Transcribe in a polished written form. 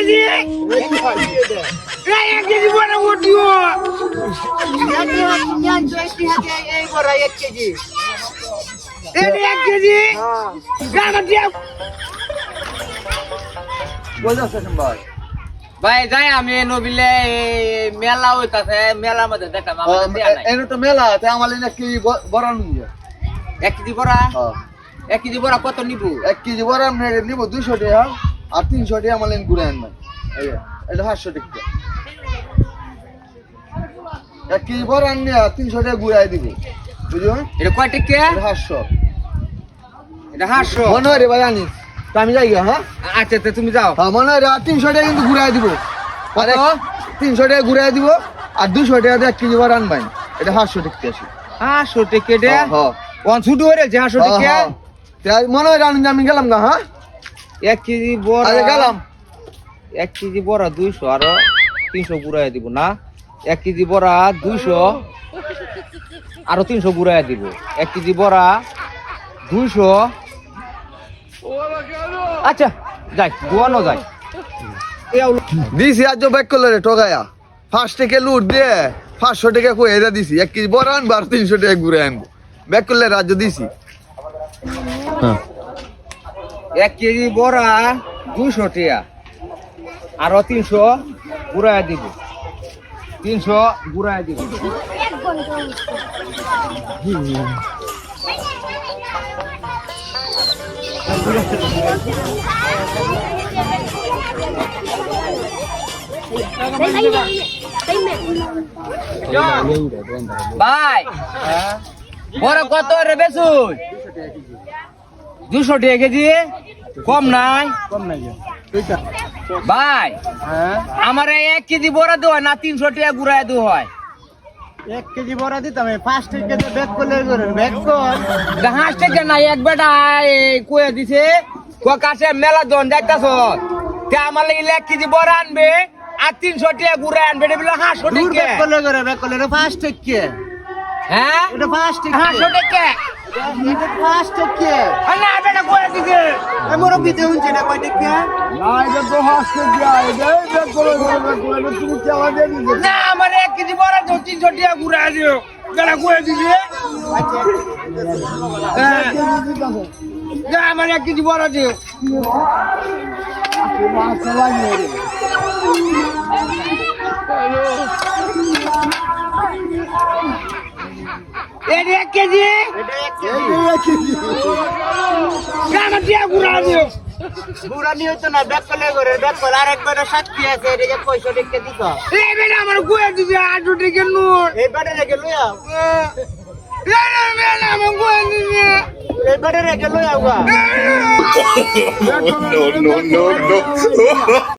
KG এক KG বড় উঠিও এক কেজি এক কেজি ভাই যাই আমি নবিলে মেলা হইতাছে মেলার মধ্যে দেখাম এনে তো মেলা আছে আমার এক কেজি বড় নিয়ে 1 কেজি বড়া 1 কেজি বড়া কত নিব 1 কেজি বড় নিব 200 টাকা আর 300 টাকা আমার ঘুরে আনবেন এটা 500 টাকা 1 কেজি বড় আনলে 300 টাকা ঘুরাই দিব বুঝছো এটা কয় টাকা 500 এটা 500 মনে হয় রে ভাই আনিস তো আমি যাই হ্যাঁ আচ্ছা তো তুমি যাও হ্যাঁ মনে হয় 300 টাকা কিন্তু ঘুরাই দিব আরে 300 টাকা ঘুরাই দিব আর 200 টাকা দিয়ে 1 কেজি বড় আনবেন এটা 500 টাকা আছে 500 টাকা দে হ্যাঁ কোন ছুটি হরে 500 টাকা মনে হয় রানুন আমি গেলাম গা হ্যাঁ 1 কেজি বড়া আরে গেলাম 1 কেজি বড়া 200 আর 300 গুড়ায় দিব না 1 কেজি বড়া 200 আর 300 গুড়ায় দিব 1 কেজি বড়া 200 আচ্ছা যাই গোয়ানো যাই দিছি আজ ব্যাক করলে রে ঠগায়া 5 টাকা লুট দিয়ে 500 টাকা কই এরা দিছি 1 কেজি বড় আনবো আর 300 টাকা ঘুরে আনবো ব্যাক করলে রাজ্য দিছি 1 কেজি বড়া 200 টাকা আর 300 গুড়ায় দিব 300 গুড়ায় দিব ভাই বড় কত রে বেচুন 200 টাকা কেজি কম নাই ভাই আমার 1 কেজি বড়া দেওয়া না 300 টাকা গুড়ায় দেওয়া হয় 1 কেজি বড় দিতাম 5 টাকা দিয়ে ব্যাক করলে ব্যাক কর 5 টাকা নাই এক বেটা কয়ে দিছে কাছে মেলা দন যাইতাছ তে আমার লাগি 1 কেজি বড় আনবে আর 300 টাকা গুড়া আনবে এটা বলে 500 টাকা ব্যাক করলে 5 টাকা হ্যাঁ এটা 5 টাকা 500 টাকা এটা 5 টাকা না বেটা কয়ে দিছে আমার বিতে হচ্ছে না কয় টাকা না এটা তো 5 টাকা এটা ব্যাক করে তুমি কি আওয়াজ দিবে না আমার 1 কেজি বড় দাও 300 টাকা গুড়া দিও বেটা কয়ে দিছে না আমার 1 কেজি বড় দিও এটা 1 কেজি আমার দিয়া গুড়া দিও পুরা নিয়ে তো না ব্যাক করলে আরেকবার সাক্ষী আছে এটা 65 টাকা দিছ এই বেটা আমার কয়ে দিছে 800 টাকা নোট এই বাড়ি রেখে লইয়া আমার কয়ে দিছে এই বাড়ি রেখে লইয়া no, no, no, no.